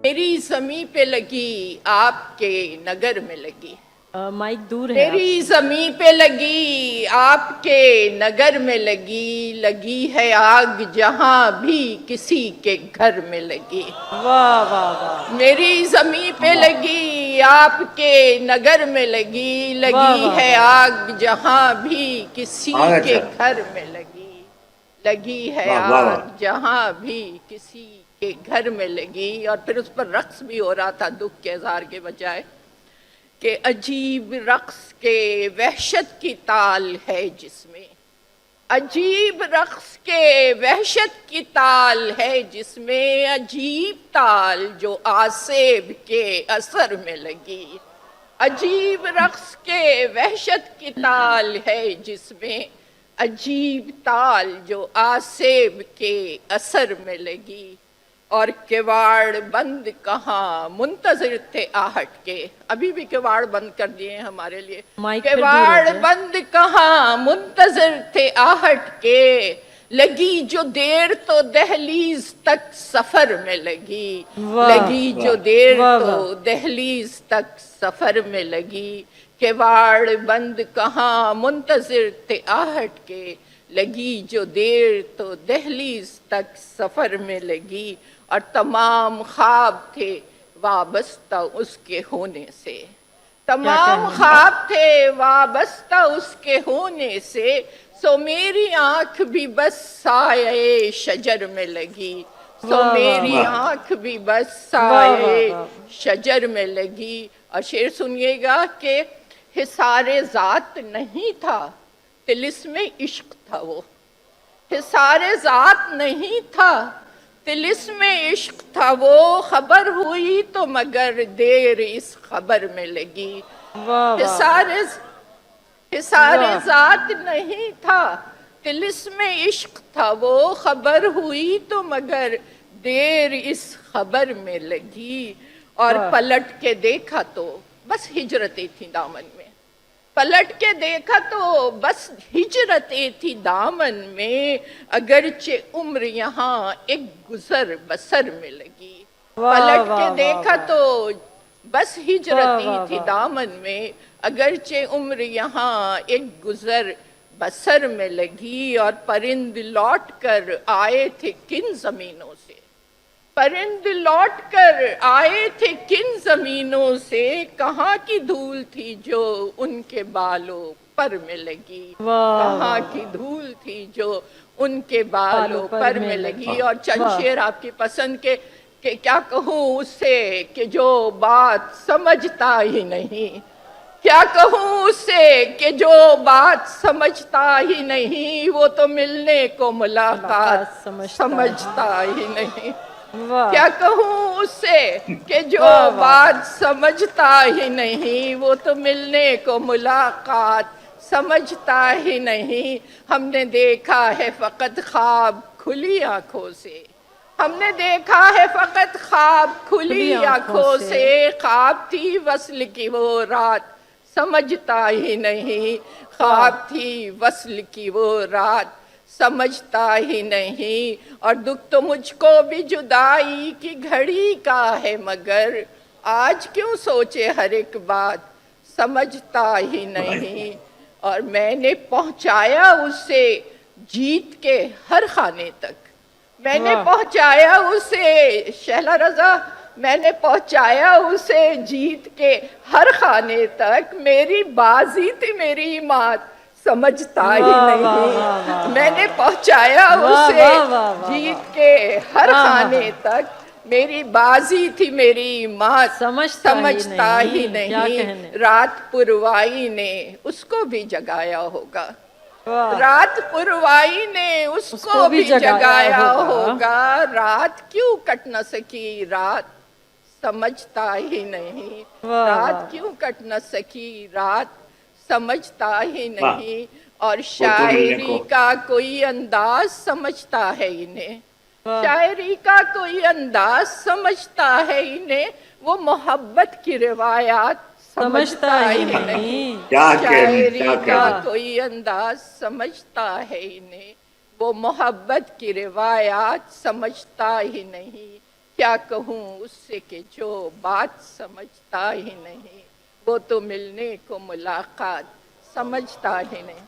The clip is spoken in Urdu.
میری زمیں پہ لگی آپ کے نگر میں لگی، مائک دور ہے میری زمیں پہ لگی آپ کے نگر میں لگی، لگی ہے آگ جہاں بھی کسی کے گھر میں لگی۔ واہ واہ واہ میری زمیں پہ لگی آپ کے نگر میں لگی، واہ لگی واہ ہے واہ آگ جہاں بھی کسی کے گھر میں لگی، لگی ہے واہ واہ آگ واہ جہاں بھی کسی کے گھر میں لگی۔ اور پھر اس پر رقص بھی ہو رہا تھا دکھ کے اظہار کے بجائے کہ عجیب رقص کے وحشت کی تال ہے جس میں، عجیب رقص کے وحشت کی تال ہے جس میں، عجیب تال جو آسیب کے اثر میں لگی، عجیب رقص کے وحشت کی تال ہے جس میں، عجیب تال جو آسیب کے اثر میں لگی۔ اور کواڑ بند کہاں منتظر تھے آہٹ کے، ابھی بھی کواڑ بند کر دیے ہیں ہمارے لیے، مائک پھر دور ہو کواڑ گیا۔ بند کہاں منتظر تھے آہٹ کے، لگی جو دیر تو دہلیز تک سفر میں لگی، واہ لگی جو دیر واہ تو واہ دہلیز تک سفر میں لگی، کواڑ بند کہاں منتظر تھے آہٹ کے، لگی جو دیر تو دہلیز تک سفر میں لگی، اور تمام خواب تھے وابستہ اس کے ہونے سے، کیا تمام کہنے خواب تھے وابستہ اس کے ہونے سے، سو میری آنکھ بھی بس سایہ شجر میں لگی، سو واہ واہ میری واہ آنکھ بھی بس واہ واہ سایہ واہ شجر میں لگی۔ اور شعر سنیے گا کہ حصار ذات نہیں تھا طلسم عشق تھا وہ، حصار ذات نہیں تھا طلسم عشق تھا وہ، خبر ہوئی تو مگر دیر اس خبر میں لگی، واہ حصار واہ ذات نہیں تھا طلسم عشق تھا وہ، خبر ہوئی تو مگر دیر اس خبر میں لگی۔ اور واہ پلٹ کے دیکھا تو بس ہجرتیں تھیں دامن میں، پلٹ کے دیکھا تو بس ہجرتیں تھی دامن میں، اگرچہ عمر یہاں ایک گزر بسر میں لگی، واہ پلٹ کے واہ دیکھا واہ تو بس واہ ہجرتیں واہ تھی واہ دامن میں، اگرچہ عمر یہاں ایک گزر بسر میں لگی۔ اور پرند لوٹ کر آئے تھے کن زمینوں سے، پرند لوٹ کر آئے تھے کن زمینوں سے، کہاں کی دھول تھی جو ان کے بالوں پر میں لگی، واہ کہاں واہ کی دھول تھی جو ان کے بالوں بالوں پر میں لگی۔ اور چند واہ شعر آپ کی پسند کے کہ کیا کہوں اس سے کہ جو بات سمجھتا ہی نہیں، کیا کہوں اس سے کہ جو بات سمجھتا ہی نہیں، وہ تو ملنے کو ملاقات سمجھتا ہی نہیں، واہ کیا کہوں اس سے کہ جو واہ واہ بات سمجھتا ہی نہیں، وہ تو ملنے کو ملاقات سمجھتا ہی نہیں۔ ہم نے دیکھا ہے فقط خواب کھلی آنکھوں سے، ہم نے دیکھا ہے فقط خواب کھلی آنکھوں سے، خواب تھی وصل کی وہ رات سمجھتا ہی نہیں، خواب تھی وصل کی وہ رات سمجھتا ہی نہیں۔ اور دکھ تو مجھ کو بھی جدائی کی گھڑی کا ہے، مگر آج کیوں سوچے ہر ایک بات سمجھتا ہی نہیں۔ اور میں نے پہنچایا اسے جیت کے ہر خانے تک، میں نے پہنچایا اسے شہلا رضا، میں نے پہنچایا اسے جیت کے ہر خانے تک، میری بازی تھی میری مات سمجھتا ہی نہیں، میں نے پہنچایا اسے جیت کے ہر خانے تک، میری بازی تھی میری مات سمجھتا ہی نہیں۔ رات پروائی نے اس کو بھی جگایا ہوگا، رات پروائی نے اس کو بھی جگایا ہوگا، رات کیوں کٹ نہ سکی رات سمجھتا ہی نہیں، رات کیوں کٹ نہ سکی رات سمجھتا ہی نہیں۔ اور شاعری کا کوئی انداز سمجھتا ہے انہیں، شاعری کا کوئی انداز سمجھتا ہے انہیں، وہ محبت کی روایات سمجھتا ہی نہیں، شاعری کا کوئی انداز سمجھتا ہے انہیں، وہ محبت کی روایات سمجھتا ہی نہیں۔ کیا کہوں اس سے کہ جو بات سمجھتا ہی نہیں، وہ تو ملنے کو ملاقات سمجھتا ہی نہیں۔